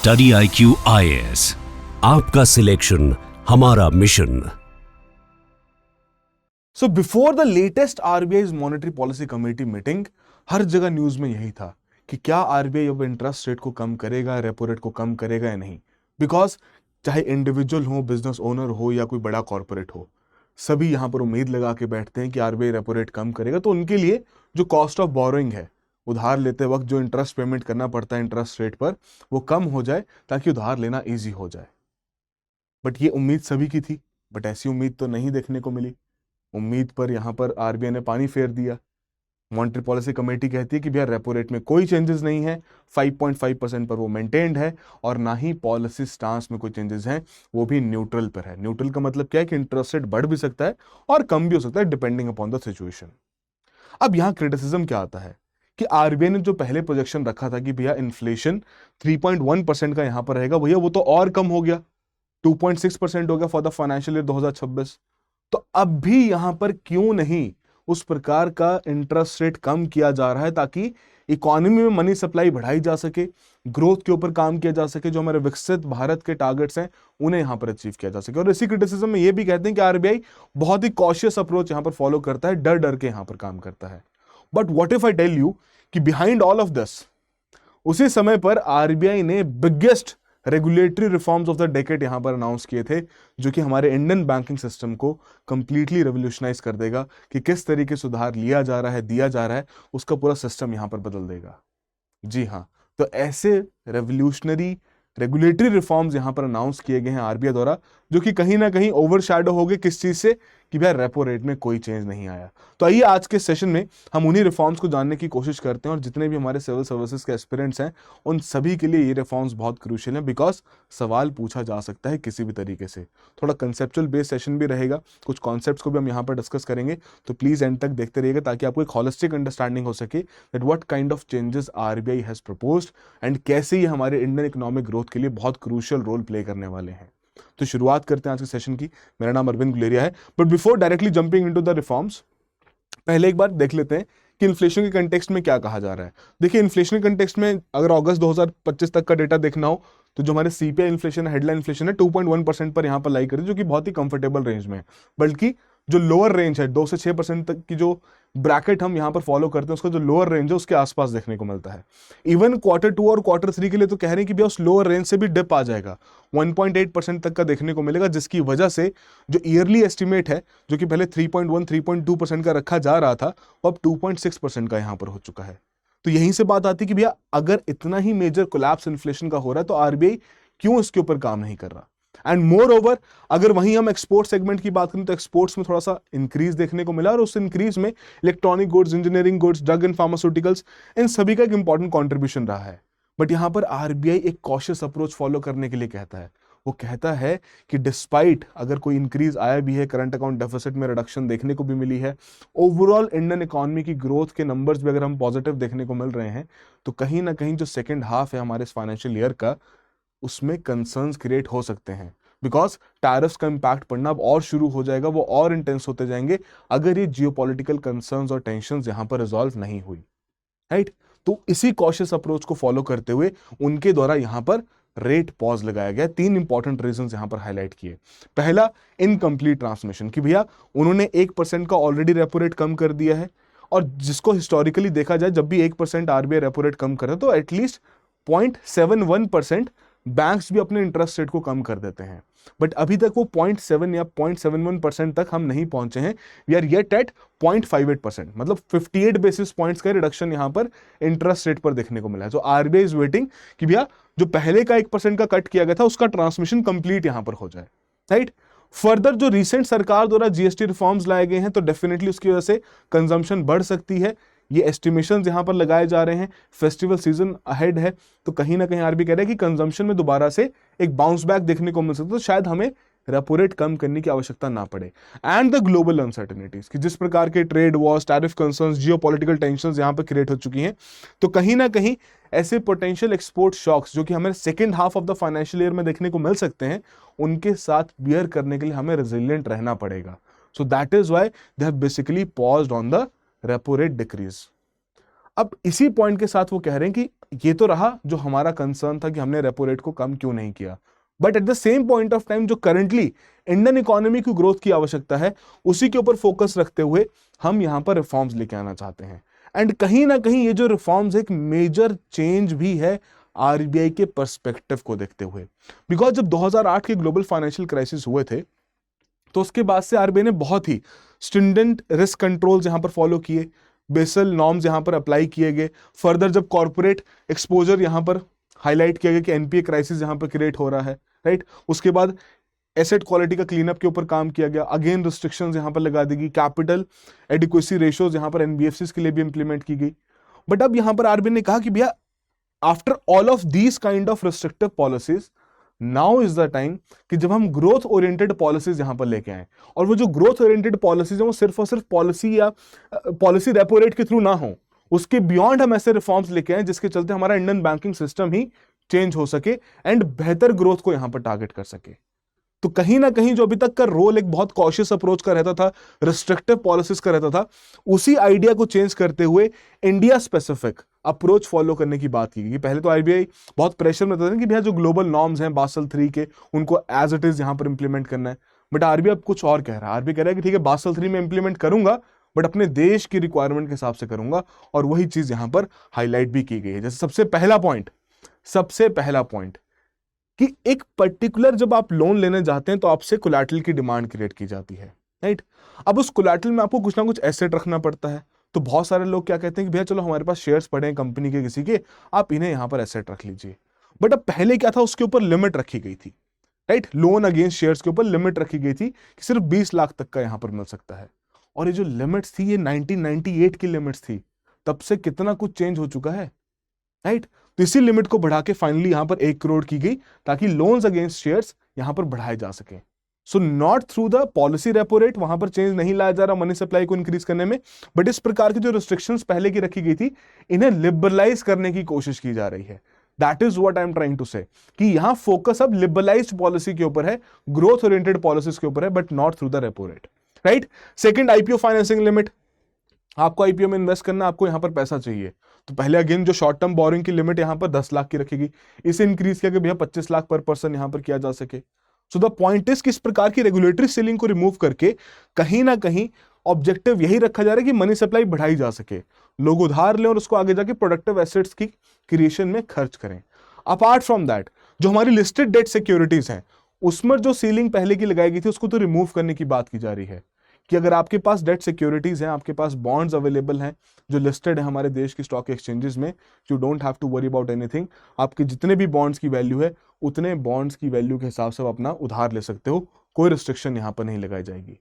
Study IQ IAS, आपका selection हमारा मिशन। So before the latest RBI monetary policy committee meeting हर जगह न्यूज में यही था कि क्या आरबीआई अब इंटरेस्ट रेट को कम करेगा, रेपो रेट को कम करेगा या नहीं। बिकॉज चाहे इंडिविजुअल हो, बिजनेस ओनर हो या कोई बड़ा कॉर्पोरेट हो, सभी यहां पर उम्मीद लगा के बैठते हैं कि आरबीआई रेपो रेट कम करेगा तो उनके लिए जो कॉस्ट ऑफ बोरोइंग है, उधार लेते वक्त जो इंटरेस्ट पेमेंट करना पड़ता है इंटरेस्ट रेट पर, वो कम हो जाए ताकि उधार लेना ईजी हो जाए। बट ये उम्मीद सभी की थी, बट ऐसी उम्मीद तो नहीं देखने को मिली। उम्मीद पर यहां पर आरबीआई ने पानी फेर दिया। मॉनेटरी पॉलिसी कमेटी कहती है कि भैया रेपो रेट में कोई चेंजेस नहीं है, 5.5% पर वो मेंटेन्ड है, और ना ही पॉलिसी स्टांस में कोई चेंजेस हैं, वो भी न्यूट्रल पर है। न्यूट्रल का मतलब क्या है कि इंटरेस्ट रेट बढ़ भी सकता है और कम भी हो सकता है डिपेंडिंग अपॉन द सिचुएशन। अब यहां क्रिटिसिज्म क्या आता है कि आरबीआई ने जो पहले प्रोजेक्शन रखा था कि भैया इन्फ्लेशन 3.1% का यहां पर रहेगा, भैया वो तो और कम हो गया, 2.6% हो गया फॉर द फाइनेंशियल ईयर 2026। तो अब भी यहां पर क्यों नहीं उस प्रकार का इंटरेस्ट रेट कम किया जा रहा है ताकि इकोनॉमी में मनी सप्लाई बढ़ाई जा सके, ग्रोथ के ऊपर काम किया जा सके, जो हमारे विकसित भारत के टारगेट्स हैं उन्हें यहां पर अचीव किया जा सके। और इसी क्रिटिसिज्म में ये भी कहते हैं कि आरबीआई बहुत ही कॉशियस अप्रोच यहां पर फॉलो करता है, डर डर के यहां पर काम करता है। But what if I tell you कि बिहाइंड ऑल ऑफ दिस उसी समय पर आरबीआई ने biggest regulatory reforms of the decade यहां पर अनाउंस किए थे, जो कि हमारे इंडियन बैंकिंग सिस्टम को कंप्लीटली रेवोल्यूशनाइज कर देगा कि किस तरीके से सुधार लिया जा रहा है, दिया जा रहा है, उसका पूरा सिस्टम यहां पर बदल देगा। जी हां, तो ऐसे रेवोल्यूशनरी रेगुलेटरी रिफॉर्म्स यहां पर अनाउंस किए गए हैं आरबीआई द्वारा, जो कि कहीं ना कहीं ओवरशैडो हो गए किस चीज से कि भाई रेपो रेट में कोई चेंज नहीं आया। तो आइए आज के सेशन में हम उन्हीं रिफॉर्म्स को जानने की कोशिश करते हैं, और जितने भी हमारे सिविल सर्विसेज के एस्पिरेंट्स हैं उन सभी के लिए ये रिफॉर्म्स बहुत क्रूशियल हैं, बिकॉज सवाल पूछा जा सकता है किसी भी तरीके से। थोड़ा कंसेप्चुअल बेस्ड सेशन भी रहेगा, कुछ कॉन्सेप्ट्स को भी हम यहाँ पर डिस्कस करेंगे, तो प्लीज एंड तक देखते रहिएगा ताकि आपको एक हॉलिस्टिक अंडरस्टैंडिंग हो सके that what kind of changes RBI has proposed and कैसे ये हमारे इंडियन इकोनॉमिक ग्रोथ के लिए बहुत क्रूशियल रोल प्ले करने वाले हैं। तो शुरुआत करते हैं आज के सेशन की। मेरा नाम अरविंद गुलेरिया है, but before directly jumping into the reforms, पहले एक बार देख लेते हैं कि इन्फ्लेशन के कंटेक्स्ट में क्या कहा जा रहा है। देखिए, इन्फ्लेशन के कंटेक्स्ट में अगर अगस्त 2025 तक का डेटा देखना हो तो जो हमारे सीपीआई इन्फ्लेशन है, हेडलाइन इन्फ्लेशन है, 2.1% पर यहां पर लाई करी, जो कि बहुत ही कंफर्टेबल रेंज में है। बल्कि जो लोअर रेंज है 2 से 6% तक की जो ब्रैकेट हम यहां पर फॉलो करते हैं, उसका जो लोअर रेंज है उसके आसपास देखने को मिलता है। इवन Q2 और Q3 के लिए तो कह रहे हैं कि भैया उस लोअर रेंज से भी डिप आ जाएगा, 1.8% तक का देखने को मिलेगा, जिसकी वजह से जो ईयरली एस्टिमेट है, जो कि पहले 3.1 3.2% का रखा जा रहा था, वो अब 2.6% का यहां पर हो चुका है। तो यहीं से बात आती है कि भैया अगर इतना ही मेजर कोलैप्स इन्फ्लेशन का हो रहा है तो आरबीआई क्यों इसके ऊपर काम नहीं कर रहा। एंड मोर ओवर, अगर वहीं हम एक्सपोर्ट सेगमेंट की बात करें तो एक्सपोर्ट्स में थोड़ा सा इंक्रीज देखने को मिला, और उस इंक्रीज में electronic goods, engineering goods, drug and pharmaceuticals, इन सभी का एक इंपॉर्टेंट कॉन्ट्रीब्यूशन रहा है। बट यहां पर आरबीआई एक कॉशियस अप्रोच फॉलो करने के लिए कहता है। वो कहता है कि डिस्पाइट अगर कोई इंक्रीज आया भी है, करंट अकाउंट डेफिसिट में रिडक्शन देखने को भी मिली है, ओवरऑल इंडियन इकोनॉमी की ग्रोथ के नंबर्स भी अगर हम पॉजिटिव देखने को मिल रहे हैं, तो कहीं ना कहीं जो सेकेंड हाफ है हमारे इस फाइनेंशियल ईयर का, उसमें कंसर्न्स क्रिएट हो सकते हैं। बिकॉज टैरिफ्स का इंपैक्ट पड़ना अब और शुरू हो जाएगा, वो और इंटेंस होते जाएंगे अगर ये जियोपॉलिटिकल कंसर्न्स और टेंशंस यहां पर रिजॉल्व नहीं हुई, राइट। तो इसी कॉशियस अप्रोच को फॉलो करते हुए उनके द्वारा यहां पर रेट पॉज लगाया गया। 3 इंपॉर्टेंट रीजंस यहां पर हाईलाइट किए। पहला, इनकम्प्लीट ट्रांसमिशन, कि भैया उन्होंने 1% का ऑलरेडी रेपो रेट कम कर दिया है, और जिसको हिस्टोरिकली देखा जाए जब भी 1% आरबीआई रेपो रेट कम करे तो एटलीस्ट 0.71% बैंक्स भी अपने इंटरेस्ट रेट को कम कर देते हैं। बट अभी तक वो 0.7 या 0.71% तक हम नहीं पहुंचे हैं। वी आर येट एट 0.58%, मतलब 58 बेसिस पॉइंट्स का रिडक्शन यहां पर इंटरेस्ट रेट पर देखने को मिला है। तो आरबीआई इज वेटिंग कि भैया जो पहले का 1% का कट किया गया था उसका ट्रांसमिशन कंप्लीट यहां पर हो जाए, राइट। फर्दर जो रिसेंट सरकार द्वारा जीएसटी रिफॉर्म्स लाए गए हैं, तो डेफिनेटली उसकी वजह से कंजम्पशन बढ़ सकती है। ये एस्टिमेशंस यहां पर लगाए जा रहे हैं, फेस्टिवल सीजन अहेड है, तो कहीं ना कहीं आरबीआई कह रहा है कि कंजम्पशन में दोबारा से एक बाउंस बैक देखने को मिल सकता है, तो शायद हमें रेपो रेट कम करने की आवश्यकता ना पड़े। एंड द ग्लोबल अनसर्टेनिटीज, कि जिस प्रकार के trade Wars, tariff concerns, geopolitical tensions यहां पर क्रिएट हो चुकी हैं, तो कहीं ना कहीं ऐसे पोटेंशियल एक्सपोर्ट शॉक्स जो कि हमें second half of the financial year में देखने को मिल सकते हैं, उनके साथ बियर करने के लिए हमें रेजिलिएंट रहना पड़ेगा। So that is why they have basically paused on the repo rate decrease. अब इसी पॉइंट के साथ वो कह रहे हैं कि ये तो रहा जो हमारा कंसर्न था कि हमने रेपो रेट को कम क्यों नहीं किया, but at the same point of time जो करंटली इंडियन इकोनॉमी की ग्रोथ की आवश्यकता है उसी के ऊपर फोकस रखते हुए हम यहां पर रिफॉर्म्स लेके आना चाहते हैं। एंड कहीं ना कहीं ये जो रिफॉर्म्स एक मेजर चेंज भी है आरबीआई के पर्सपेक्टिव को देखते हुए, बिकॉज जब 2008 के ग्लोबल फाइनेंशियल क्राइसिस हुए थे तो उसके बाद से आरबीआई ने बहुत ही स्ट्रिंजेंट रिस्क कंट्रोल्स यहां पर फॉलो किए, बेसल नॉर्म्स यहां पर अप्लाई किए गए। फर्दर जब कॉर्पोरेट एक्सपोजर यहां पर हाईलाइट किया गया कि एनपीए क्राइसिस यहां पर क्रिएट हो रहा है, राइट, उसके बाद एसेट क्वालिटी का क्लीनअप के ऊपर काम किया गया, अगेन रिस्ट्रिक्शंस यहां पर लगा दी गई, कैपिटल एडिक्वेसी रेशियोज यहां पर एनबीएफसीज के लिए भी इंप्लीमेंट की गई। बट अब यहां पर आरबीआई ने कहा कि भैया after all of these kind of restrictive policies now is the time कि जब हम ग्रोथ ओरिएंटेड पॉलिसीज यहां पर लेके आए, और वो जो ग्रोथ ओरिएंटेड पॉलिसीज है वो सिर्फ और सिर्फ पॉलिसी या पॉलिसी रेपो रेट के थ्रू ना हो, उसके बियॉन्ड हम ऐसे रिफॉर्म्स लेके आए जिसके चलते हमारा इंडियन बैंकिंग सिस्टम ही चेंज हो सके एंड बेहतर ग्रोथ को यहां पर टारगेट कर सके। तो कहीं ना कहीं जो अभी तक का रोल एक बहुत कॉशियस अप्रोच का रहता था, रिस्ट्रिक्टिव पॉलिसीज का रहता था, उसी आइडिया को चेंज करते हुए इंडिया स्पेसिफिक अप्रोच फॉलो करने की बात की गई। पहले तो आरबीआई बहुत प्रेशर में था कि भैया जो ग्लोबल नॉर्म्स हैं बासल 3 के उनको एज इट इज यहां पर इंप्लीमेंट करना है, बट आरबीआई अब कुछ और कह रहा है। आरबीआई कह रहा है कि ठीक है बासल 3 में इंप्लीमेंट करूंगा बट अपने देश की रिक्वायरमेंट के हिसाब से करूंगा, और वही चीज यहां पर हाईलाइट भी की गई है। जैसे सबसे पहला पॉइंट कि एक पर्टिकुलर जब आप लोन लेने जाते हैं तो आपसे कोलैटरल की डिमांड क्रिएट की जाती है, राइट। अब उस कोलैटरल में आपको कुछ ना कुछ एसेट रखना पड़ता है। तो बहुत सारे लोग क्या कहते हैं कि भैया चलो हमारे पास शेयर्स पड़े हैं कंपनी के किसी के, आप इन्हें यहां पर एसेट रख लीजिए। बट अब पहले क्या था, उसके ऊपर लिमिट रखी गई थी, राइट, लोन अगेंस्ट शेयर्स के ऊपर लिमिट रखी गई थी कि सिर्फ 20 लाख तक का यहां पर मिल सकता है। और ये जो लिमिट्स थी ये 1998 की लिमिट्स थी, तब से कितना कुछ चेंज हो चुका है, राइट। तो इसी लिमिट को बढ़ा के फाइनली यहां पर 1 करोड़ की गई ताकि लोन्स अगेंस्ट शेयर्स यहां पर बढ़ाए जा सके। So not through the policy repo rate, वहां पर चेंज नहीं लाया जा रहा मनी सप्लाई को इंक्रीज करने में, बट इस प्रकार की जो रिस्ट्रिक्शंस पहले की रखी गई थी इन्हें लिबरलाइज करने की कोशिश की जा रही है। That is what I am trying to say कि यहां फोकस अब लिबरलाइज्ड पॉलिसी के ऊपर है, ग्रोथ ओरिएंटेड पॉलिसीज के ऊपर है, but not through the repo rate, right. Second, IPO financing limit. आपको आईपीओ में इन्वेस्ट करना, आपको यहां पर पैसा चाहिए, तो पहले अगेन जो शॉर्ट टर्म बोरिंग की लिमिट यहां पर 10 लाख की रखेगी, इसे इंक्रीज किया कि भैया 25 लाख पर पर्सन यहां पर किया जा सके। सो द पॉइंट इज कि इस प्रकार की रेगुलेटरी सीलिंग को रिमूव करके कहीं ना कहीं ऑब्जेक्टिव यही रखा जा रहा है कि मनी सप्लाई बढ़ाई जा सके, लोग उधार लें और उसको आगे जाके प्रोडक्टिव एसेट्स की क्रिएशन में खर्च करें। अपार्ट फ्रॉम दैट जो हमारी लिस्टेड डेट सिक्योरिटीज हैं उसमें जो सीलिंग पहले की लगाई गई थी उसको तो रिमूव करने की बात की जा रही है कि अगर आपके पास डेट सिक्योरिटीज हैं, आपके पास बॉन्ड्स अवेलेबल हैं जो लिस्टेड है हमारे देश की स्टॉक एक्सचेंजेस में, you don't have to worry about anything. आपके जितने भी बॉन्ड्स की वैल्यू है उतने बॉन्ड्स की वैल्यू के हिसाब से आप अपना उधार ले सकते हो, कोई रिस्ट्रिक्शन यहां पर नहीं लगाई जाएगी।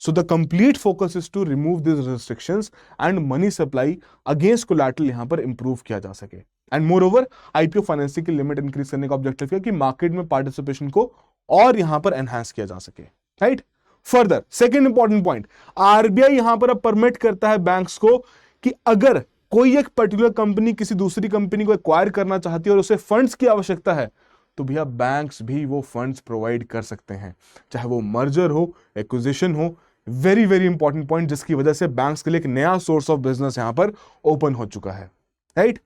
So the complete focus is to remove this restrictions and money supply against collateral यहां पर इंप्रूव किया जा सके। And moreover IPO financing की लिमिट इंक्रीज करने का ऑब्जेक्टिव है कि मार्केट में पार्टिसिपेशन को और यहां पर एनहांस किया जा सके, right. Further second important point, RBI यहां पर अब परमिट करता है बैंक्स को कि अगर कोई एक पर्टिकुलर कंपनी किसी दूसरी कंपनी को एक्वायर करना चाहती है और उसे फंड्स की आवश्यकता है तो भैया बैंक्स भी वो फंड्स प्रोवाइड कर सकते हैं, चाहे वो मर्जर हो, एक्विजिशन हो। वेरी वेरी इंपॉर्टेंट पॉइंट जिसकी वजह से बैंक्स के लिए एक नया सोर्स ऑफ बिजनेस यहां पर ओपन हो चुका है, राइट।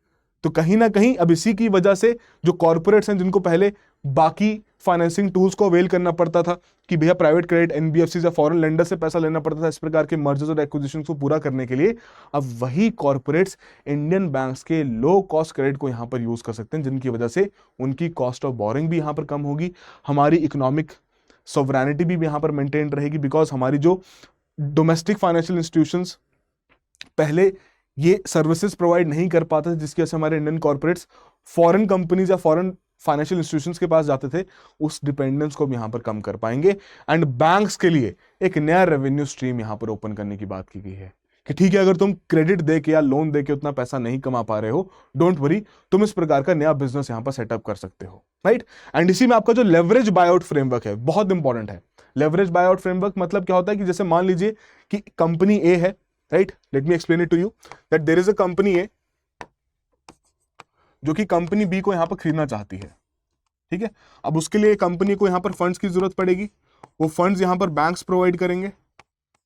तो कहीं ना कहीं अब इसी की वजह से जो कॉर्पोरेट्स हैं जिनको पहले बाकी फाइनेंसिंग टूल्स को अवेल करना पड़ता था कि भैया प्राइवेट क्रेडिट एनबीएफसी या फॉरेन लेंडर से पैसा लेना पड़ता था इस प्रकार के मर्जर्स और एक्विजिशंस को पूरा करने के लिए, अब वही कॉर्पोरेट्स इंडियन बैंक्स के लो कॉस्ट क्रेडिट को यहां पर यूज कर सकते हैं, जिनकी वजह से उनकी कॉस्ट ऑफ बोरिंग भी यहां पर कम होगी, हमारी इकोनॉमिक सोवरेनिटी भी यहां पर मेंटेन रहेगी। बिकॉज हमारी जो डोमेस्टिक फाइनेंशियल इंस्टीट्यूशंस पहले ये सर्विसेज प्रोवाइड नहीं कर पाते थे, जिसकी वजह से हमारे इंडियन कॉर्पोरेट्स फॉरेन कंपनीज या फॉरेन फाइनेंशियल इंस्टीट्यूशंस के पास जाते थे, उस डिपेंडेंस को भी यहां पर कम कर पाएंगे। एंड बैंक्स के लिए एक नया रेवेन्यू स्ट्रीम यहां पर ओपन करने की बात की गई है कि ठीक है अगर तुम क्रेडिट दे के या लोन दे के उतना पैसा नहीं कमा पा रहे हो, डोंट वरी, तुम इस प्रकार का नया बिजनेस यहां पर सेटअप कर सकते हो, राइट। एंड इसी में आपका जो लेवरेज बायआउट फ्रेमवर्क है बहुत इंपॉर्टेंट है। लेवरेज बायआउट फ्रेमवर्क मतलब क्या होता है कि जैसे मान लीजिए कि कंपनी ए है, right, let me explain it to you that there is a company A जो कि कंपनी बी को यहां पर खरीदना चाहती है, ठीक है। अब उसके लिए कंपनी को यहां पर फंड्स की जरूरत पड़ेगी, वो फंड्स यहां पर बैंक्स प्रोवाइड करेंगे,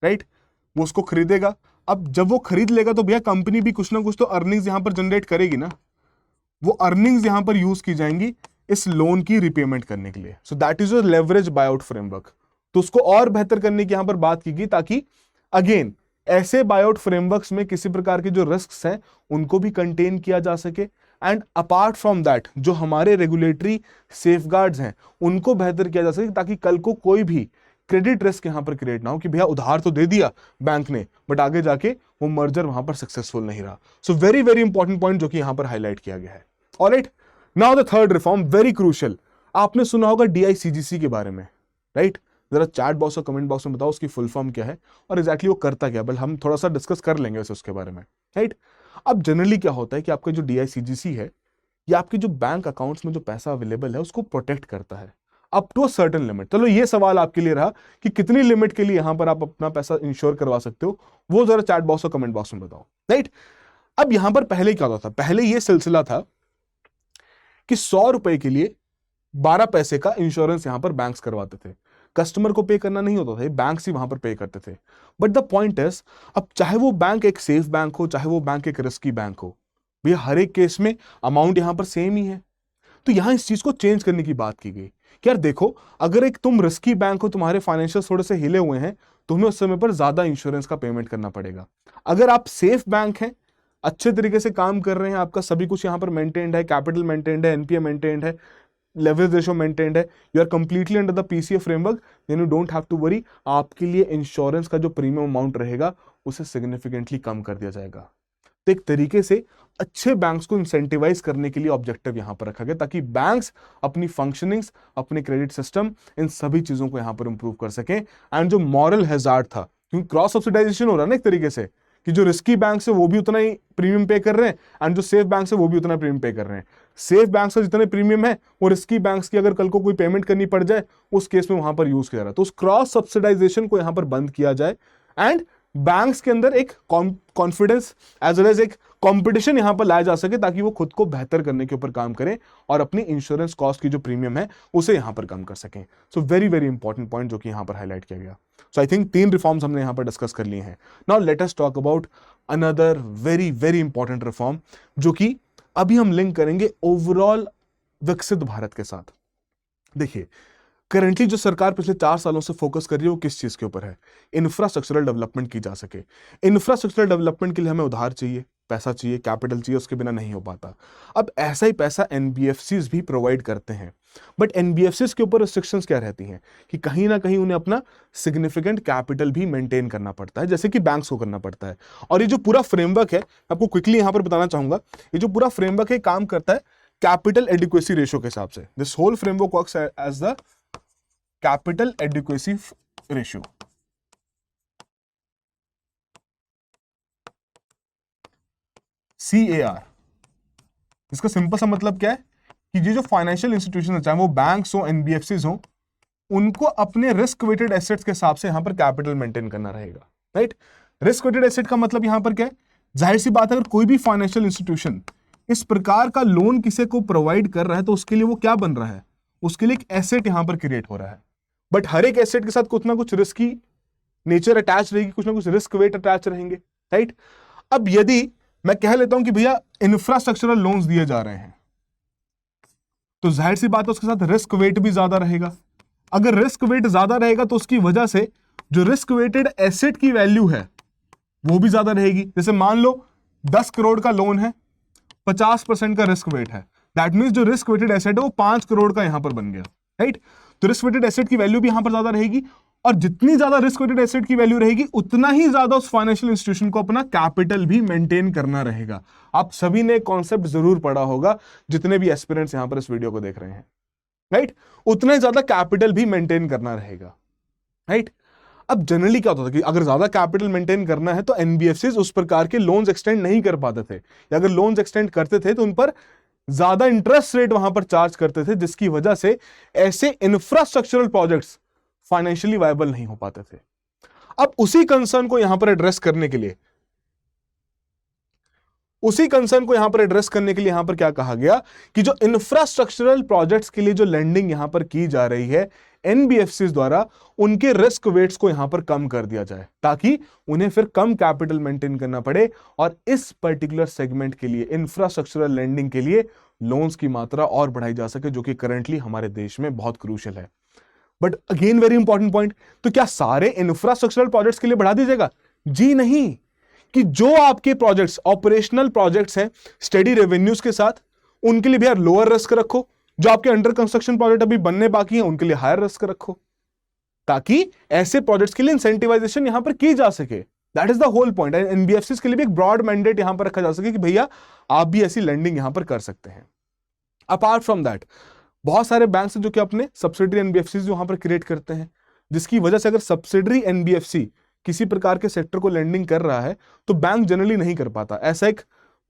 राइट, वो उसको खरीदेगा। अब जब वो खरीद लेगा तो भैया कंपनी भी कुछ ना कुछ तो अर्निंग्स यहां पर जनरेट करेगी ना, वो अर्निंग्स यहां पर यूज की जाएंगी इस लोन की रिपेमेंट करने के लिए। So that is your leverage buyout framework. तो उसको और बेहतर करने की यहां पर बात की गई, ताकि अगेन ऐसे बायआउट फ्रेमवर्क्स में किसी प्रकार के जो रिस्क्स हैं उनको भी कंटेन किया जा सके, एंड अपार्ट फ्रॉम दैट जो हमारे रेगुलेटरी सेफगार्ड्स हैं उनको बेहतर किया जा सके, ताकि कल को कोई भी क्रेडिट रिस्क यहां पर क्रिएट ना हो कि भैया उधार तो दे दिया बैंक ने बट आगे जाके वो मर्जर वहां पर सक्सेसफुल नहीं रहा। So very very important point जो कि यहां पर हाईलाइट किया गया है। Alright, now the third reform, very crucial. आपने सुना होगा DICGC के बारे में, राइट? जरा चैट बॉक्स और कमेंट बॉक्स में बताओ उसकी फुल फॉर्म क्या है और एग्जैक्टली वो करता क्या, बल हम थोड़ा सा डिस्कस कर लेंगे वैसे उसके बारे में, राइट? अब जनरली क्या होता है कि आपका जो DICGC है ये आपके जो बैंक अकाउंट्स में जो पैसा अवेलेबल है उसको प्रोटेक्ट करता है up to a certain limit. चलो ये सवाल आपके लिए रहा कि कितनी लिमिट के लिए यहां पर आप अपना पैसा इंश्योर करवा सकते हो, वो जरा चैट बॉक्स और कमेंट बॉक्स में बताओ, राइट? अब यहां पर पहले क्या होता था, पहले ये सिलसिला था कि 100 रुपए के लिए 12 पैसे का इंश्योरेंस यहां पर बैंक्स करवाते थे। कस्टमर को पे करना नहीं होता था, बैंक्स ही वहां पर पे करते थे। बट द पॉइंट इज, अब चाहे वो बैंक एक सेफ बैंक हो, चाहे वो बैंक एक रिस्की बैंक हो, भैया हर एक केस में अमाउंट यहां पर सेम ही है। तो यहां इस चीज को चेंज करने की बात की गई कि यार देखो, अगर एक तुम रिस्की बैंक हो, तुम्हारे फाइनेंशियल थोड़े से हिले हुए हैं, तुम्हें उस समय पर ज्यादा इंश्योरेंस का पेमेंट करना पड़ेगा। अगर आप सेफ बैंक हैं, अच्छे तरीके से काम कर रहे हैं, आपका सभी कुछ यहां पर मेंटेन्ड है, कैपिटल मेंटेन्ड है, एनपीए मेंटेन्ड है, लेवरेज रेशियो मेंटेन्ड है, you are completely under the PCA framework, then you don't have to worry. आपके लिए इंश्योरेंस का जो प्रीमियम अमाउंट रहेगा उसे सिग्निफिकेंटली कम कर दिया जाएगा। तो एक तरीके से अच्छे बैंक्स को इंसेंटिवाइज करने के लिए ऑब्जेक्टिव यहां पर रखा गया, ताकि बैंक्स अपनी फंक्शनिंग्स, अपने क्रेडिट सिस्टम, इन सभी चीजों को यहां पर इंप्रूव कर सकें। एंड जो मॉरल हैजार्ड था, क्योंकि क्रॉस सब्सिडाइजेशन हो रहा है ना एक तरीके से, कि जो रिस्की बैंक है वो भी उतना ही प्रीमियम पे कर रहे हैं एंड जो सेफ बैंक है वो भी उतना प्रीमियम पे कर रहे हैं। सेफ बैंक का जितने प्रीमियम है वो रिस्की बैंक्स की अगर कल को कोई पेमेंट करनी पड़ जाए उस केस में वहां पर यूज किया जा रहा है। तो उस क्रॉस सब्सिडाइजेशन को यहां पर बंद किया जाए एंड बैंक्स के अंदर एक कॉन्फिडेंस एज वेल एज एक कंपटीशन यहां पर लाया जा सके, ताकि वो खुद को बेहतर करने के ऊपर काम करें और अपनी इंश्योरेंस कॉस्ट की जो प्रीमियम है उसे यहां पर कम कर सकें। So very very important point जो कि यहां पर हाईलाइट किया गया। सो आई थिंक 3 रिफॉर्म्स हमने यहां पर डिस्कस कर लिए हैं। Now let us talk about another very very important reform, जो कि अभी हम लिंक करेंगे ओवरऑल विकसित भारत के साथ। देखिए, करेंटली जो सरकार पिछले 4 सालों से फोकस कर रही है वो किस चीज के ऊपर है? इंफ्रास्ट्रक्चरल डेवलपमेंट की जा सके। इंफ्रास्ट्रक्चरल डेवलपमेंट के लिए हमें उधार चाहिए, पैसा चाहिए, कैपिटल चाहिए, उसके बिना नहीं हो पाता। अब ऐसा ही पैसा एनबीएफसीज भी प्रोवाइड करते हैं, बट एनबीएफसीज के ऊपर रिस्ट्रिक्शंस क्या रहती हैं कि कहीं ना कहीं उन्हें अपना सिग्निफिकेंट कैपिटल भी मेंटेन करना पड़ता है, जैसे कि बैंक्स को करना पड़ता है। और ये जो पूरा फ्रेमवर्क है, आपको क्विकली यहां पर बताना चाहूंगा, ये जो पूरा फ्रेमवर्क है काम करता है कैपिटल एडिक्वेसी रेशियो के हिसाब से। This whole framework works as the capital adequacy ratio. CAR, इसका सिंपल सा मतलब क्या है कि ये जो फाइनेंशियल इंस्टीट्यूशन है, चाहे वो बैंक्स हो, एनबीएफसीज हो, उनको अपने रिस्क वेटेड एसेट्स के हिसाब से यहां पर कैपिटल मेंटेन करना रहेगा, राइट? रिस्क वेटेड एसेट का मतलब यहां पर क्या है? जाहिर सी बात है, अगर कोई भी फाइनेंशियल इंस्टीट्यूशन इस प्रकार का लोन किसी को प्रोवाइड कर रहा है तो उसके लिए वो क्या बन रहा है? उसके लिए एक एसेट यहां पर क्रिएट हो रहा है। बट हर एक एसेट के साथ कुछ ना कुछ रिस्की नेचर अटैच रहेगी, कुछ ना कुछ रिस्क वेट अटैच रहेंगे, राइट? अब यदि मैं कह लेता हूं कि भैया इंफ्रास्ट्रक्चरल लोन्स दिए जा रहे हैं, तो जाहिर सी बात है उसके साथ रिस्क वेट भी ज्यादा रहेगा। अगर रिस्क वेट ज्यादा रहेगा तो उसकी वजह से जो रिस्क वेटेड एसेट की वैल्यू है वो भी ज्यादा रहेगी। जैसे मान लो 10 करोड़ का लोन है, 50% का रिस्क वेट है, दैट मींस जो रिस्क वेटेड एसेट है वो 5 करोड़ का यहां पर बन गया, राइट? तो रिस्क वेटेड एसेट की वैल्यू भी यहां पर ज्यादा रहेगी, और जितनी ज्यादा रिस्क वेटेड एसेट की वैल्यू रहेगी उतना ही ज्यादा उस फाइनेंशियल इंस्टीट्यूशन को अपना कैपिटल भी मेंटेन करना रहेगा। आप सभी ने कॉन्सेप्ट जरूर पढ़ा होगा, जितने भी एस्पिरेंट्स यहां पर इस वीडियो को देख रहे हैं, राइट? उतना ही ज्यादा कैपिटल भी मेंटेन करना रहेगा, राइट? अब जनरली क्या होता था कि अगर ज्यादा कैपिटल मेंटेन करना है तो एनबीएफसीज उस प्रकार के लोन्स एक्सटेंड नहीं कर पाते थे, या अगर लोन्स एक्सटेंड करते थे तो उन पर ज्यादा इंटरेस्ट रेट वहां पर चार्ज करते थे, जिसकी वजह से ऐसे इंफ्रास्ट्रक्चरल प्रोजेक्ट्स फाइनेंशियली वायबल नहीं हो पाते थे। अब उसी कंसर्न को यहां पर एड्रेस करने के लिए यहां पर क्या कहा गया कि जो इंफ्रास्ट्रक्चरल प्रोजेक्ट्स के लिए जो लेंडिंग यहां पर की जा रही है एनबीएफसीज द्वारा, उनके रिस्क वेट्स को यहां पर कम कर दिया जाए, ताकि उन्हें फिर कम कैपिटल मेंटेन करना पड़े और इस पर्टिकुलर सेगमेंट के लिए, इंफ्रास्ट्रक्चरल लेंडिंग के लिए लोन्स की मात्रा और बढ़ाई जा सके, जो कि करंटली हमारे देश में बहुत क्रूशियल है। But again very important point, तो क्या सारे इंफ्रास्ट्रक्चरल प्रोजेक्ट्स के लिए बढ़ा दीजिएगा? जी नहीं, कि जो आपके प्रोजेक्ट्स ऑपरेशनल प्रोजेक्ट्स हैं स्टेडी रेवेन्यूज के साथ, उनके लिए भी यार लोअर रिस्क रखो। जो आपके अंडर कंस्ट्रक्शन प्रोजेक्ट अभी बनने बाकी हैं उनके लिए हायर रिस्क रखो, ताकि ऐसे प्रोजेक्ट्स के लिए इंसेंटिवाइजेशन यहां पर की जा सके। That is the whole point. NBFCs के लिए भी एक ब्रॉड मैंडेट यहां पर रखा जा सके कि भैया आप भी ऐसी लेंडिंग यहां पर कर सकते हैं। अपार्ट फ्रॉम दैट, बहुत सारे बैंक्स हैं जो कि अपने सब्सिडरी एनबीएफसीज वहां पर क्रिएट करते हैं, जिसकी वजह से अगर सब्सिडरी एनबीएफसी किसी प्रकार के सेक्टर को लेंडिंग कर रहा है तो बैंक जनरली नहीं कर पाता। ऐसा एक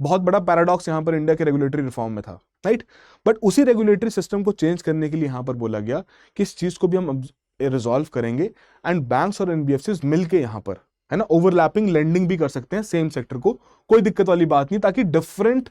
बहुत बड़ा पैराडॉक्स यहां पर इंडिया के रेगुलेटरी रिफॉर्म में था, राइट। बट उसी रेगुलेटरी सिस्टम को चेंज करने के लिए यहां पर बोला गया कि इस चीज को भी हम रिजॉल्व करेंगे एंड बैंक्स और एनबीएफसीज मिलके यहां पर, है ना, ओवरलैपिंग लेंडिंग भी कर सकते हैं सेम सेक्टर को, कोई दिक्कत वाली बात नहीं, ताकि डिफरेंट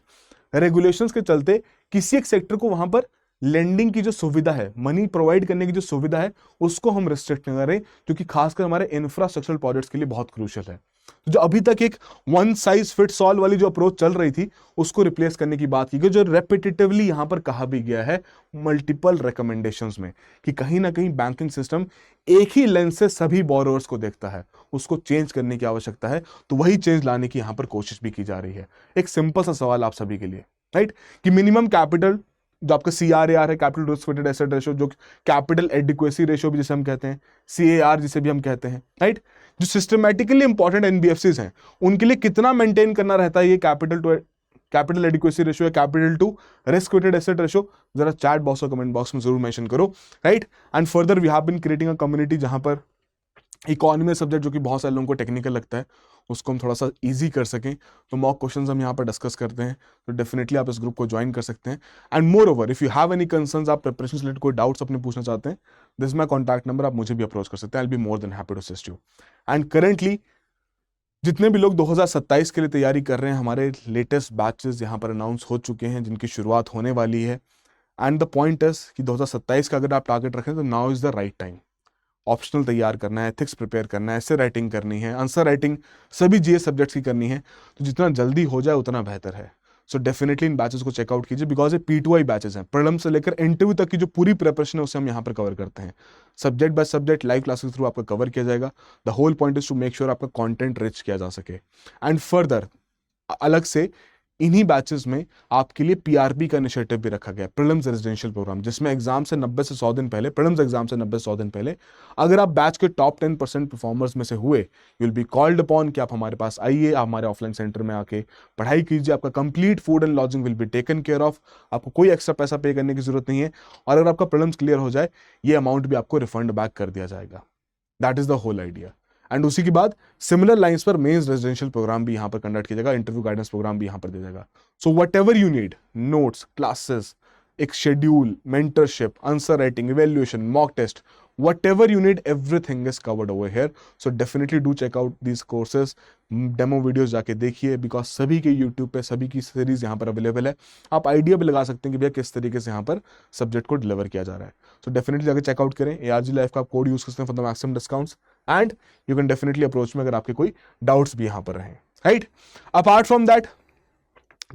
रेगुलेशंस के चलते किसी एक सेक्टर को वहां पर लेंडिंग की जो सुविधा है, मनी प्रोवाइड करने की जो सुविधा है, उसको हम रिस्ट्रिक्ट न करें, क्योंकि खासकर हमारे इंफ्रास्ट्रक्चरल प्रोजेक्ट्स के लिए बहुत क्रूशियल है। तो जो अभी तक एक वन साइज फिट्स ऑल वाली जो अप्रोच चल रही थी, उसको रिप्लेस करने की बात की गई, जो रेपिटेटिवली यहां पर कहा भी गया है मल्टीपल रिकमेंडेशंस में, कि कहीं ना कहीं बैंकिंग सिस्टम एक ही लेंस से सभी बोरोअर्स को देखता है, उसको चेंज करने की आवश्यकता है। तो वही चेंज लाने की यहां पर कोशिश भी की जा रही है। एक सिंपल सा सवाल आप सभी के लिए, राइट, कि मिनिमम कैपिटल जो आपका CRAR है, capital risk weighted asset ratio, जो कैपिटल एडिक्वेसी रेशियो भी जिसे हम कहते हैं, CAR जिसे भी हम कहते हैं, राइट, जो सिस्टमैटिकली इंपॉर्टेंट एनबीएफसीज हैं उनके लिए कितना मेंटेन करना रहता है ये कैपिटल एडिक्वेसी रेशियो या capital to risk weighted asset ratio, जरा चैट बॉक्स और कमेंट बॉक्स में जरूर मेंशन करो, right. And further we have been creating a community जहां पर इकोनॉमी सब्जेक्ट जो कि बहुत सारे लोगों को टेक्निकल लगता है, उसको हम थोड़ा सा इजी कर सकें, तो मॉक क्वेश्चंस हम यहाँ पर डिस्कस करते हैं। तो डेफिनेटली आप इस ग्रुप को ज्वाइन कर सकते हैं। And moreover, if you have any concerns, आप प्रिपरेशन से रिलेटेड कोई डाउट्स अपने पूछना चाहते हैं, this is my contact number, आप मुझे भी अप्रोच कर सकते हैं। I will be more than happy to assist you. And currently जितने भी लोग 2027 के लिए तैयारी कर रहे हैं, हमारे लेटेस्ट बैचेस यहाँ पर अनाउंस हो चुके हैं, जिनकी शुरुआत होने वाली है। एंड द पॉइंट इज कि 2027 का अगर आप टारगेट रखें तो now is the right time. Optional तैयार करना है, एथिक्स प्रिपेयर करना है, ऐसे राइटिंग करनी है, आंसर राइटिंग सभी जीएस सब्जेक्ट्स की करनी है, तो जितना जल्दी हो जाए उतना बेहतर है। सो डेफिनेटली इन बैचेस को चेकआउट कीजिए, बिकॉज ये P2I बैचेस हैं। प्रीलिम्स से लेकर इंटरव्यू तक की जो पूरी प्रिपरेशन है उसे हम यहाँ पर कवर करते हैं, subject by subject live classes के थ्रू आपका कवर किया जाएगा। The whole point is to make sure आपका कंटेंट रिच किया जा सके। एंड फर्दर अलग से इन्हीं बैचेस में आपके लिए PRP का इनिशिएटिव भी रखा गया, प्रीलिम्स रेजिडेंशियल प्रोग्राम, जिसमें एग्जाम से 90 से 100 दिन पहले, प्रीलिम्स एग्जाम से 90 से 100 दिन पहले अगर आप बैच के टॉप 10% परफॉर्मर्स में से हुए, you will be called upon कि आप हमारे पास आइए, आप हमारे ऑफलाइन सेंटर में आके पढ़ाई कीजिए, आपका complete food and lodging will be taken care of, आपको कोई एक्स्ट्रा पैसा पे करने की जरूरत नहीं है, और अगर आपका प्रीलिम्स क्लियर हो जाए ये अमाउंट भी आपको रिफंड बैक कर दिया जाएगा। That is the whole idea. And उसी के बाद सिमिलर लाइंस पर मेंस रेजिडेंशियल प्रोग्राम भी यहाँ पर कंडक्ट किया जाएगा, इंटरव्यू गाइडेंस प्रोग्राम भी यहाँ पर दिया जाएगा। So whatever you need, notes, classes, एक schedule, mentorship, answer writing, evaluation, mock test, whatever you need, everything is covered over here. So definitely do check out these courses, demo videos जाके देखिए, because सभी के YouTube पे सभी की series यहाँ पर अवेलेबल है। आप आइडिया भी लगा सकते हैं कि भैया किस तरीके से यहाँ पर सब्जेक्ट को डिलीवर किया जा रहा है। सो डेफिनेटली जाके चेकआउट करें। ARG लाइफ का आप कोड यूज करते हैं for the maximum discounts, and you can definitely approach में अगर आपके कोई डाउट्स भी यहाँ पर रहें, राइट। अपार्ट फ्रॉम दैट,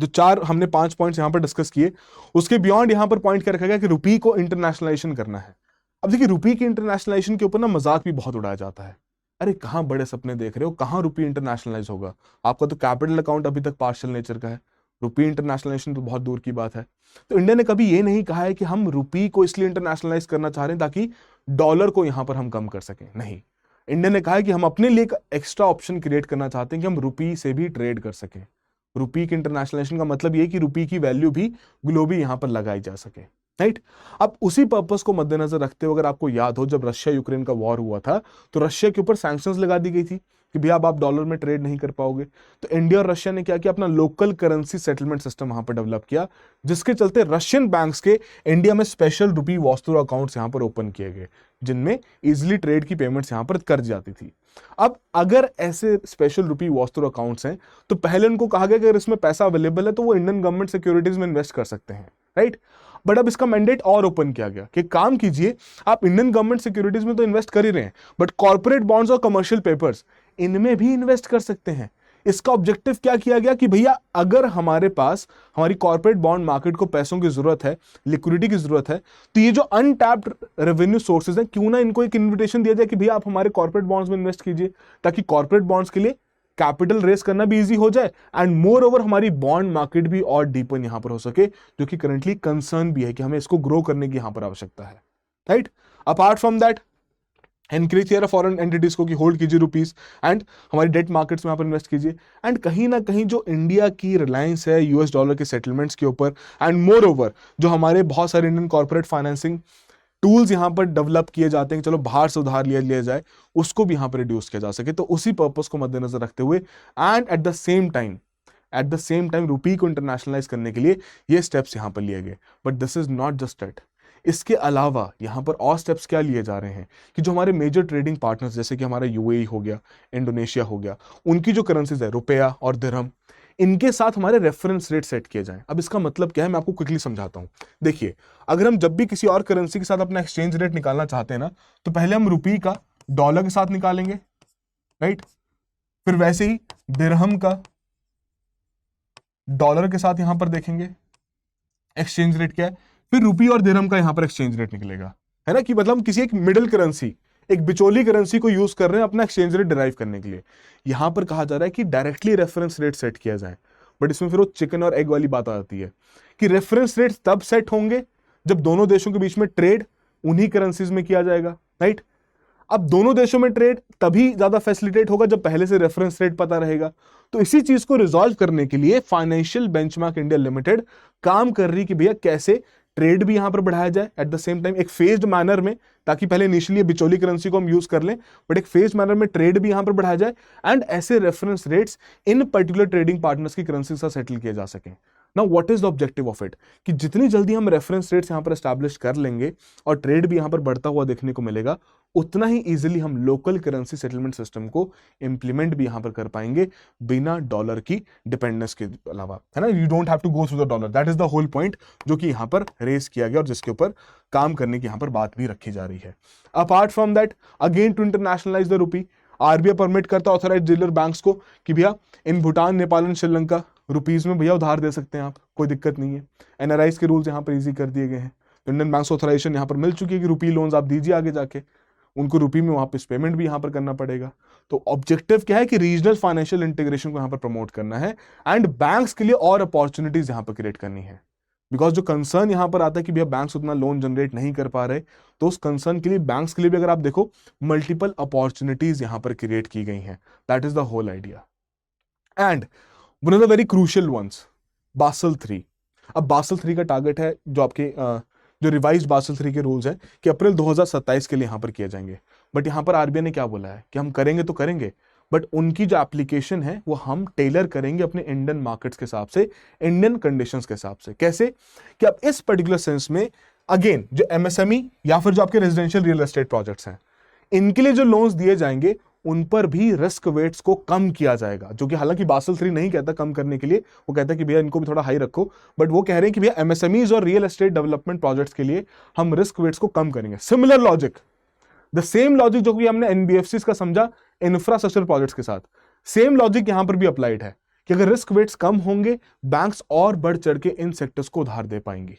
जो हमने 5 पॉइंट्स यहाँ पर डिस्कस किए, उसके बियॉन्ड यहाँ पर पॉइंट कर रखा गया कि रुपी को इंटरनेशनलाइजेशन करना है। अब देखिए, रुपी की इंटरनेशनलाइजेशन के ऊपर ना मजाक भी बहुत उड़ाया जाता है। अरे कहाँ बड़े सपने देख रहे हो, कहाँ रुपी इंटरनेशनलाइज होगा, आपका तो कैपिटल अकाउंट अभी तक पार्शियल नेचर का है, रुपी इंटरनेशनलाइजेशन तो बहुत दूर की बात है। तो इंडिया ने कभी ये नहीं कहा है कि हम रुपी को इसलिए इंटरनेशनलाइज करना चाह रहे हैं ताकि डॉलर को यहां पर हम कम कर सकें, नहीं। इंडिया ने कहा है कि हम अपने लिए एक एक्स्ट्रा ऑप्शन क्रिएट करना चाहते हैं कि हम रुपी से भी ट्रेड कर सकें। रुपी की इंटरनेशनलाइजेशन का मतलब ये कि रुपी की वैल्यू भी ग्लोबली यहां पर लगाई जा सके, राइट। अब उसी पर्पस को मद्देनजर रखते हुए, अगर आपको याद हो, जब रशिया यूक्रेन का वॉर हुआ था तो रशिया के ऊपर सैंक्शंस लगा दी गई थी कि भैया अब आप डॉलर में ट्रेड नहीं कर पाओगे। तो इंडिया और रशिया ने क्या किया, अपना लोकल करेंसी सेटलमेंट सिस्टम वहां पर डेवलप किया, जिसके चलते रशियन बैंक्स के इंडिया में स्पेशल रुपी वॉस्तुर अकाउंट्स यहां पर ओपन किए गए, जिनमें इजिली ट्रेड की पेमेंट्स यहां पर कर जाती थी। अब अगर ऐसे स्पेशल रुपी वॉस्तुर अकाउंट्स हैं तो पहले उनको कहा गया कि अगर इसमें पैसा अवेलेबल है तो वो इंडियन गवर्नमेंट सिक्योरिटीज में इन्वेस्ट कर सकते हैं, राइट। बट अब इसका मैंडेट और ओपन किया गया कि काम कीजिए, आप इंडियन गवर्नमेंट सिक्योरिटीज में तो इन्वेस्ट कर ही रहे हैं, बट कॉर्पोरेट बॉन्ड्स और कमर्शियल पेपर्स, इनमें भी इन्वेस्ट कर सकते हैं। इसका ऑब्जेक्टिव क्या किया गया कि भैया अगर हमारे पास हमारी कॉर्पोरेट बॉन्ड मार्केट को पैसों की जरूरत है, लिक्विडिटी की जरूरत है, तो ये जो अनटैप्ड रेवेन्यू सोर्सेज हैं, क्यों ना इनको एक इन्विटेशन दिया जाए कि भैया आप हमारे कॉर्पोरेट बॉन्ड्स में इन्वेस्ट कीजिए, ताकि कॉर्पोरेट बॉन्ड्स के लिए कैपिटल रेस करना भी इजी हो जाए एंड मोर ओवर हमारी बॉन्ड मार्केट भी और डीपन यहां पर हो सके, जो कि करंटली कंसर्न भी है कि हमें इसको ग्रो करने की यहां पर आवश्यकता है, right. Apart from that encourage किया फॉरेन एंटिटीज को कि होल्ड कीजिए रुपीस एंड हमारी डेट मार्केट्स में यहाँ पर इन्वेस्ट कीजिए, एंड कहीं ना कहीं जो इंडिया की रिलायंस है यूएस डॉलर के सेटलमेंट्स के ऊपर, एंड मोर ओवर जो हमारे बहुत सारे इंडियन कॉर्पोरेट फाइनेंसिंग टूल्स यहाँ पर डेवलप किए जाते हैं कि चलो बाहर से उधार लिया जाए, उसको भी यहाँ पर रिड्यूस किया जा सके, तो उसी पर्पस को मद्देनजर रखते हुए and at the same time rupee को इंटरनेशनलाइज करने के लिए ये स्टेप्स यहाँ पर लिए गए। But this is not just it, इसके अलावा यहाँ पर और स्टेप्स क्या लिए जा रहे हैं कि जो हमारे मेजर ट्रेडिंग पार्टनर्स जैसे कि हमारा यूएई हो गया, इंडोनेशिया हो गया, उनकी जो करेंसीज है रुपया और दिरहम, इनके साथ हमारे रेफरेंस रेट सेट किए जाएं। अब इसका मतलब क्या है, मैं आपको क्विकली समझाता हूं। देखिए, अगर हम जब भी किसी और करेंसी के साथ अपना एक्सचेंज रेट निकालना चाहते हैं ना, तो पहले हम रुपये का डॉलर के साथ निकालेंगे, राइट, फिर वैसे ही दिरहम का डॉलर के साथ यहां पर देखेंगे एक्सचेंज रेट क्या है, फिर रुपये और दिरहम का यहां पर एक्सचेंज रेट निकलेगा, है ना, कि मतलब हम किसी एक मिडिल करेंसी, एक बिचौली करेंसी को यूज कर रहे हैं अपना एक्सचेंज रेट डिराइव करने के लिए। यहां पर कहा जा रहा है कि डायरेक्टली रेफरेंस रेट सेट किया जाए, बट इसमें फिर वो चिकन और एग वाली बात आ जाती है कि रेफरेंस रेट तब सेट होंगे जब दोनों देशों के बीच में ट्रेड उन्हीं करेंसीज में किया जाएगा, राइट। अब दोनों देशों में ट्रेड तभी ज्यादा फैसिलिटेट होगा जब पहले से रेफरेंस रेट पता रहेगा। तो इसी चीज को रिजॉल्व करने के लिए फाइनेंशियल बेंचमार्क इंडिया लिमिटेड काम कर रही कि भैया कैसे ट्रेड भी यहां पर बढ़ाया जाए एट द सेम टाइम एक फेज्ड मैनर में, ताकि पहले इनिशियली बिचौली करेंसी को हम यूज कर लें, बट एक फेज्ड मैनर में ट्रेड भी यहां पर बढ़ाया जाए एंड ऐसे रेफरेंस रेट्स इन पर्टिकुलर ट्रेडिंग पार्टनर्स की करेंसी के साथ सेटल किए जा सकें। Now what is the objective of it, कि जितनी जल्दी हम रेफरेंस रेट्स यहां पर एस्टैब्लिश कर लेंगे और ट्रेड भी यहां पर बढ़ता हुआ देखने को मिलेगा, उतना ही इजीली हम लोकल करेंसी सेटलमेंट सिस्टम को इंप्लीमेंट भी यहां पर कर पाएंगे बिना डॉलर की डिपेंडेंस के अलावा, है ना। You don't have to go through the dollar, that is the whole point जो कि यहां पर रेस किया गया और जिसके ऊपर काम करने की यहां पर बात भी रखी जा रही है। Apart from that, again to internationalise the rupee, RBI permit करता ऑथराइज्ड डीलर बैंक्स को कि भैया in Bhutan, Nepal and Sri Lanka rupees में भैया उधार दे सकते हैं आप, कोई दिक्कत नहीं है। एनआरआईज के रूल्स यहाँ पर इजी कर दिए गए हैं, तो इंडियन बैंक्स ऑथराइजेशन यहाँ पर मिल चुकी है कि रुपी लोन्स आप दीजिए आगे जाके, उनको रुपी में वापस पेमेंट भी यहाँ पर करना पड़ेगा। तो ऑब्जेक्टिव क्या है कि रीजनल फाइनेंशियल इंटीग्रेशन को यहाँ पर प्रमोट करना है एंड बैंक्स के लिए और अपॉर्चुनिटीज यहाँ पर क्रिएट करनी है। बिकॉज जो कंसर्न यहां पर आता है कि भैया बैंक्स उतना लोन जनरेट नहीं कर पा रहे, तो उस कंसर्न के लिए बैंक्स के लिए भी अगर आप देखो मल्टीपल अपॉर्चुनिटीज यहां पर क्रिएट की गई हैं। That is the whole idea and one of the very crucial ones, Basel 3। अब बासल 3 का टारगेट है जो आपके जो रिवाइज्ड बासल 3 के रूल्स हैं कि अप्रैल 2027 के लिए यहां पर किए जाएंगे। बट यहां पर आरबीआई ने क्या बोला है कि हम करेंगे तो करेंगे, बट उनकी जो एप्लीकेशन है वो हम टेलर करेंगे अपने इंडियन मार्केट्स के हिसाब से, इंडियन कंडीशंस के हिसाब से। कैसे कि अब इस पर्टिकुलर सेंस में अगेन जो एमएसएमई या फिर जो आपके रेजिडेंशियल रियल एस्टेट प्रोजेक्ट्स हैं, इनके लिए जो लोन्स दिए जाएंगे उन पर भी रिस्क वेट्स को कम किया जाएगा, जो कि हालांकि बासल 3 नहीं कहता कम करने के लिए, वो कहता है कि भैया इनको भी थोड़ा हाई रखो, बट वो कह रहे हैं कि भैया एमएसएमईज और रियल एस्टेट डेवलपमेंट प्रोजेक्ट्स के लिए हम रिस्क वेट्स को कम करेंगे। Similar logic, the same logic जो कि हमने एनबीएफसीज का समझा इंफ्रास्ट्रक्चर प्रोजेक्ट्स के साथ, सेम लॉजिक यहां पर भी अप्लाइड है कि अगर रिस्क वेट्स कम होंगे, बैंक्स और बढ़ चढ़ के इन सेक्टर्स को उधार दे पाएंगी,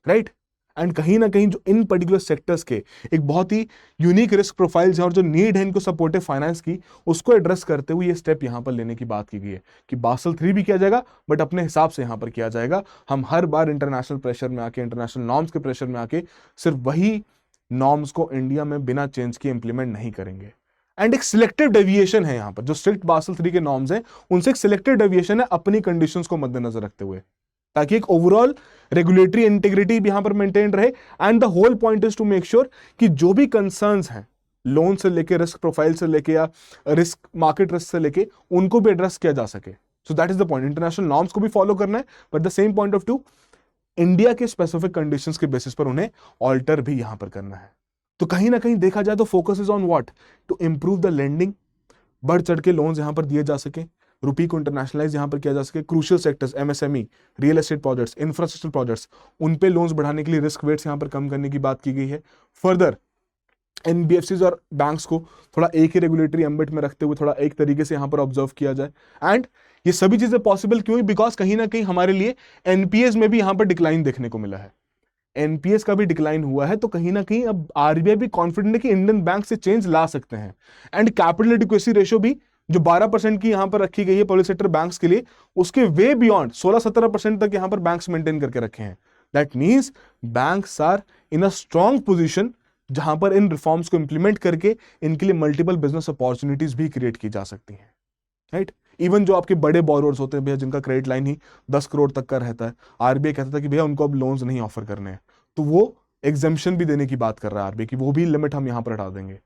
राइट। एंड कहीं ना कहीं जो इन पर्टिकुलर सेक्टर्स के एक बहुत ही यूनिक रिस्क प्रोफाइल्स हैं और जो नीड है इनको सपोर्टिव फाइनेंस की, उसको एड्रेस करते हुए ये स्टेप यहां पर लेने की बात की गई है कि बासल 3 भी किया जाएगा, बट अपने हिसाब से यहां पर किया जाएगा। हम हर बार इंटरनेशनल प्रेशर में आके, इंटरनेशनल नॉर्म्स के प्रेशर में आके सिर्फ वही नॉर्म्स को इंडिया में बिना चेंज के इंप्लीमेंट नहीं करेंगे। एंड एक सिलेक्टिव डेविएशन है यहां पर, जो स्ट्रिक्ट बासल 3 के नॉर्म्स हैं उनसे एक सिलेक्टिव डेविएशन है अपनी कंडीशंस को मद्देनजर रखते हुए, ताकि एक ओवरऑल रेगुलेटरी इंटीग्रिटी भी यहां पर मेंटेन रहे। And the whole point is to make sure कि जो भी कंसर्न्स हैं लोन से लेके, रिस्क प्रोफाइल से लेके या रिस्क मार्केट रिस्क से लेके, उनको भी एड्रेस किया जा सके। So that is the point, international norms को भी फॉलो करना है, but the same point of view India के स्पेसिफिक कंडीशंस के बेसिस पर उन्हें ऑल्टर भी यहां पर करना है। तो कहीं ना कहीं देखा जाए तो focus is on what, to improve the lending, बढ़ चढ़ के लोन्स यहां पर दिए जा सके, रुपी को इंटरनेशनलाइज यहां पर किया जा सके, crucial sectors MSME, real estate projects, infrastructure projects, उन पे लोन्स बढ़ाने के लिए रिस्क वेट्स यहां पर कम करने की बात की गई है। फर्दर एनबीएफसीज और बैंक्स को थोड़ा एक ही रेगुलेटरी एम्बिट में रखते हुए थोड़ा एक तरीके से यहाँ पर ऑब्जर्व किया जाए। एंड ये सभी चीजें पॉसिबल क्यों हुई? बिकॉज कहीं ना कहीं हमारे लिए एनपीएस में भी यहाँ पर डिक्लाइन देखने को मिला है, एनपीएस का भी डिक्लाइन हुआ है, तो कहीं ना कहीं अब आरबीआई भी कॉन्फिडेंट है कि इंडियन बैंक से चेंज ला सकते हैं। एंड कैपिटल एडिक्वेसी रेशियो भी जो 12% की यहां पर रखी गई है पब्लिक सेक्टर बैंक्स के लिए, उसके वे बियॉन्ड 16-17% तक यहां पर बैंक्स मेंटेन करके रखे हैं। That means banks are in a strong position जहां पर इन रिफॉर्म्स को इंप्लीमेंट करके इनके लिए मल्टीपल बिजनेस अपॉर्चुनिटीज भी क्रिएट की जा सकती हैं, राइट। इवन जो आपके बड़े बोरोअर्स होते हैं भैया, जिनका क्रेडिट लाइन ही 10 करोड़ तक का रहता है, आरबीआई कहता था कि भैया उनको अब लोन्स नहीं ऑफर करने हैं, तो वो एग्जेम्पशन भी देने की बात कर रहा है आरबीआई की, वो भी लिमिट हम यहां पर हटा देंगे।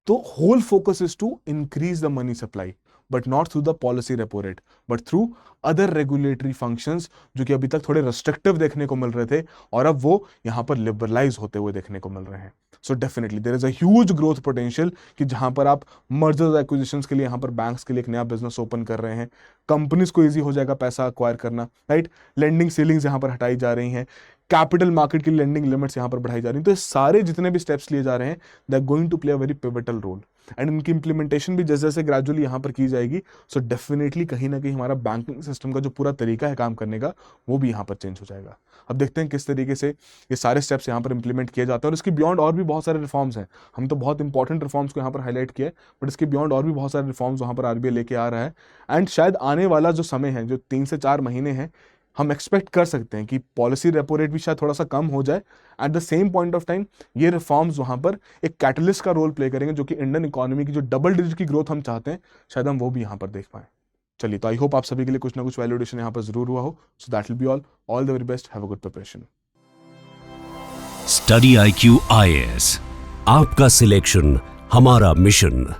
तो whole focus is to increase the money supply, but not through the policy repo rate, but through other regulatory functions जो कि अभी तक थोड़े रेस्ट्रिक्टिव देखने को मिल रहे थे और अब वो यहां पर लिबरलाइज होते हुए देखने को मिल रहे हैं। So definitely there is a huge growth potential कि जहां पर आप मर्जर्स एक्विजिशंस के लिए यहां पर बैंक्स के लिए एक नया बिजनेस ओपन कर रहे हैं, कंपनीज को ईजी हो जाएगा पैसा अक्वायर करना, राइट। लेंडिंग सीलिंग्स यहां पर हटाई जा रही हैं, कैपिटल मार्केट की लेंडिंग लिमिट्स यहां पर बढ़ाई जा रही हैं। तो ये सारे जितने भी स्टेप्स लिए जा रहे हैं they are going to play a very pivotal role, and इनकी इंप्लीमेंटेशन भी जैसे जैसे ग्रेजुअली यहां पर की जाएगी, सो डेफिनेटली कहीं ना कहीं हमारा बैंकिंग सिस्टम का जो पूरा तरीका है काम करने का वो भी यहां पर चेंज हो जाएगा। अब देखते हैं किस तरीके से ये सारे स्टेप्स यहां पर इंप्लीमेंट किए जाते हैं, और इसके बियॉन्ड और भी बहुत सारे रिफॉर्म्स हैं। हम तो बहुत इंपॉर्टेंट रिफॉर्म्स को यहां पर हाईलाइट किया है, बट इसके बियॉन्ड और भी बहुत सारे रिफॉर्म्स वहां पर आरबीआई लेके आ रहा है। एंड शायद आने वाला जो समय है, जो 3 से 4 महीने हैं, हम एक्सपेक्ट कर सकते हैं कि पॉलिसी रेपो रेट भी शायद थोड़ा सा कम हो जाए। Eight the same point of time ये रिफॉर्म्स वहां पर एक कैटलिस्ट का रोल प्ले करेंगे, जो कि इंडियन इकोनॉमी की जो डबल डिजिट की ग्रोथ हम चाहते हैं शायद हम वो भी यहां पर देख पाए। चलिए, तो आई होप आप सभी के लिए कुछ ना कुछ वैल्यूएशन यहां पर जरूर हुआ हो। So that will be all the very best, have a good preparation. Study IQ IAS, आपका सिलेक्शन हमारा मिशन।